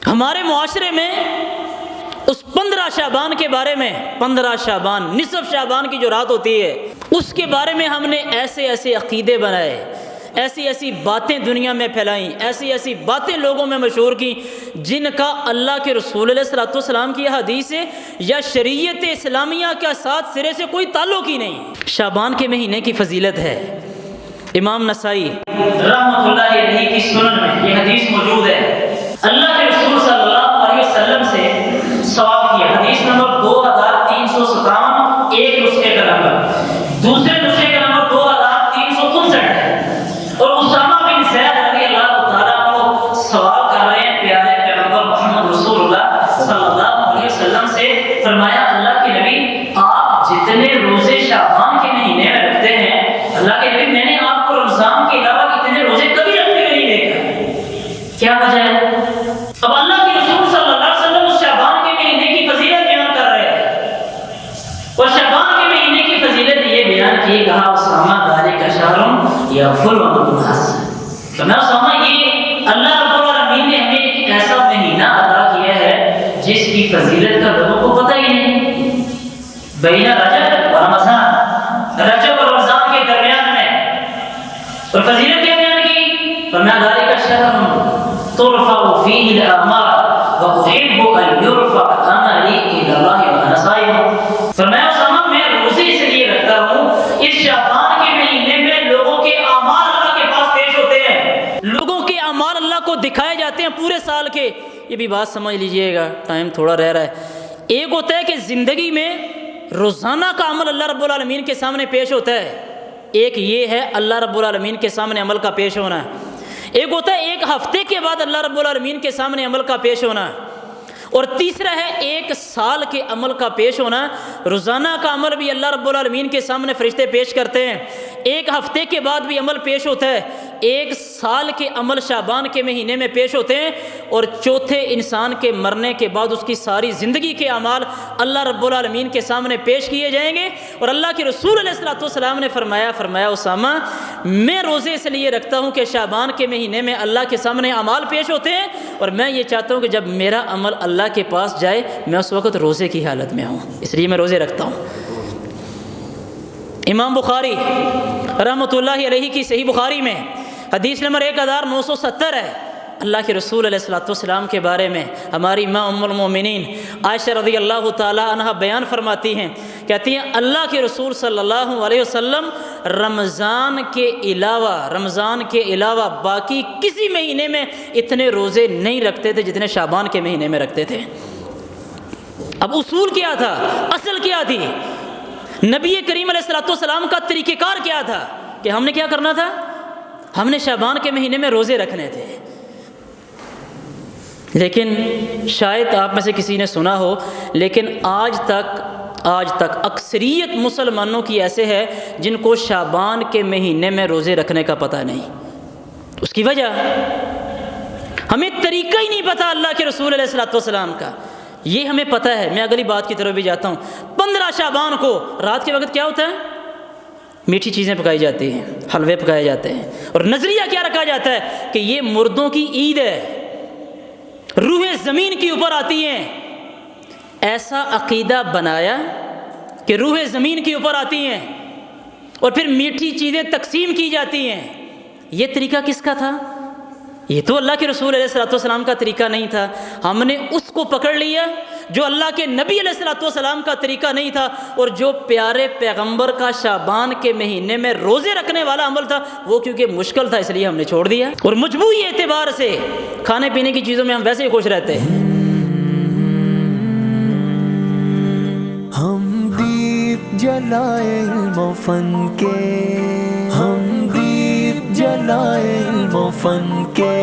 ہمارے معاشرے میں اس 15 شعبان کے بارے میں، 15 شعبان، نصف شعبان کی جو رات ہوتی ہے، اس کے بارے میں ہم نے ایسے ایسے عقیدے بنائے، ایسی ایسی باتیں دنیا میں پھیلائیں، ایسی ایسی باتیں لوگوں میں مشہور کی جن کا اللہ کے رسول علیہ الصلوۃ والسلام کی حدیث ہے یا شریعت اسلامیہ کے ساتھ سرے سے کوئی تعلق ہی نہیں۔ شعبان کے مہینے کی فضیلت ہے، امام نسائی رحمۃ اللہ علیہ کی سنن میں یہ حدیث موجود ہے۔ اللہ کے رسول صلی اللہ علیہ وسلم سے سوال کیا، حدیث نمبر 2357، ایک نسخے کا نمبر، دوسرے نسخے کا نمبر 2359 ہے، اور اسامہ بن زید رضی اللہ تعالیٰ عنہ سوال کر رہے ہیں پیارے پیغمبر محمد رسول اللہ صلی اللہ علیہ وسلم سے، فرمایا اللہ کے نبی آپ جتنے روزے شعبان کے مہینے میں رکھتے ہیں، اللہ کے نبی میں نے آپ کو رمضان کے علاوہ اتنے روزے کبھی رکھتے ہوئے نہیں دیکھا، کیا وجہ ہے؟ اب اللہ کے رسول صلی اللہ علیہ وسلم اس شعبان کے مہینے کی فضیلت بیان کر رہے ہیں، اور شعبان کے مہینے کی فضیلت یہ بیان کی، کہا اسامہ ذالک شہر یغفر الناس، تو میں اسامہ یہ اللہ رب العالمین نے ہمیں ایک ایسا مہینہ عطا کیا ہے جس کی فضیلت کا لوگوں کو پتہ ہی نہیں، بین رجب و رمضان، رجب اور رمضان کے درمیان میں، اور فضیلت کیا بیان کی؟ فرمایا ذالک شہر ترفع فيه الآمال وأحب أن يرفع عملي إلى الله وأنا صائم، فرمایا اسامہ میں روزے اس لیے رکھتا ہوں اس شعبان کے مہینے میں لوگوں کے اعمال اللہ کے پاس پیش ہوتے ہیں، لوگوں کے اعمال اللہ کو دکھائے جاتے ہیں پورے سال کے۔ یہ بھی بات سمجھ لیجئے گا، ٹائم تھوڑا رہ رہا ہے۔ ایک ہوتا ہے کہ زندگی میں روزانہ کا عمل اللہ رب العالمین کے سامنے پیش ہوتا ہے، ایک یہ ہے اللہ رب العالمین کے سامنے عمل کا پیش ہونا ہے، ایک ہوتا ہے ایک ہفتے کے بعد اللہ رب العالمین کے سامنے عمل کا پیش ہونا، اور تیسرا ہے ایک سال کے عمل کا پیش ہونا۔ روزانہ کا عمل بھی اللہ رب العالمین کے سامنے فرشتے پیش کرتے ہیں، ایک ہفتے کے بعد بھی عمل پیش ہوتا ہے، ایک سال کے عمل شعبان کے مہینے میں پیش ہوتے ہیں، اور چوتھے انسان کے مرنے کے بعد اس کی ساری زندگی کے اعمال اللہ رب العالمین کے سامنے پیش کیے جائیں گے۔ اور اللہ کے رسول علیہ الصلوۃ والسلام نے فرمایا اسامہ میں روزے اس لیے رکھتا ہوں کہ شعبان کے مہینے میں اللہ کے سامنے اعمال پیش ہوتے ہیں، اور میں یہ چاہتا ہوں کہ جب میرا عمل اللہ کے پاس جائے میں اس وقت روزے کی حالت میں ہوں، اس لیے میں روزے رکھتا ہوں۔ امام بخاری رحمۃ اللہ علیہ کی صحیح بخاری میں حدیث نمبر 1970 ہے، اللہ کے رسول علیہ الصلوۃ والسلام کے بارے میں ہماری ماں ام المومنین عائشہ رضی اللہ تعالی عنہا بیان فرماتی ہیں، کہتی ہیں اللہ کے رسول صلی اللہ علیہ وسلم رمضان کے علاوہ باقی کسی مہینے میں اتنے روزے نہیں رکھتے تھے جتنے شعبان کے مہینے میں رکھتے تھے۔ اب اصول کیا تھا، اصل کیا تھی، نبی کریم علیہ الصلوۃ والسلام کا طریقہ کار کیا تھا کہ ہم نے کیا کرنا تھا؟ ہم نے شعبان کے مہینے میں روزے رکھنے تھے۔ لیکن شاید آپ میں سے کسی نے سنا ہو، لیکن آج تک اکثریت مسلمانوں کی ایسے ہے جن کو شعبان کے مہینے میں روزے رکھنے کا پتہ نہیں۔ اس کی وجہ ہمیں طریقہ ہی نہیں پتہ اللہ کے رسول علیہ الصلوۃ والسلام کا، یہ ہمیں پتہ ہے۔ میں اگلی بات کی طرف بھی جاتا ہوں۔ 15 شعبان کو رات کے وقت کیا ہوتا ہے؟ میٹھی چیزیں پکائی جاتی ہیں، حلوے پکائے جاتے ہیں، اور نظریہ کیا رکھا جاتا ہے کہ یہ مردوں کی عید ہے، روح زمین کے اوپر آتی ہیں۔ ایسا عقیدہ بنایا کہ روح زمین کے اوپر آتی ہیں اور پھر میٹھی چیزیں تقسیم کی جاتی ہیں۔ یہ طریقہ کس کا تھا؟ یہ تو اللہ کے رسول علیہ الصلوۃ والسلام کا طریقہ نہیں تھا۔ ہم نے اس کو پکڑ لیا جو اللہ کے نبی علیہ الصلوۃ والسلام کا طریقہ نہیں تھا، اور جو پیارے پیغمبر کا شعبان کے مہینے میں روزے رکھنے والا عمل تھا وہ کیونکہ مشکل تھا اس لیے ہم نے چھوڑ دیا۔ اور مجموعی اعتبار سے کھانے پینے کی چیزوں میں ہم ویسے ہی خوش رہتے ہیں۔ ہم دیپ جلائے علم و فن کے، ہم دیپ جلائے علم و فن کے،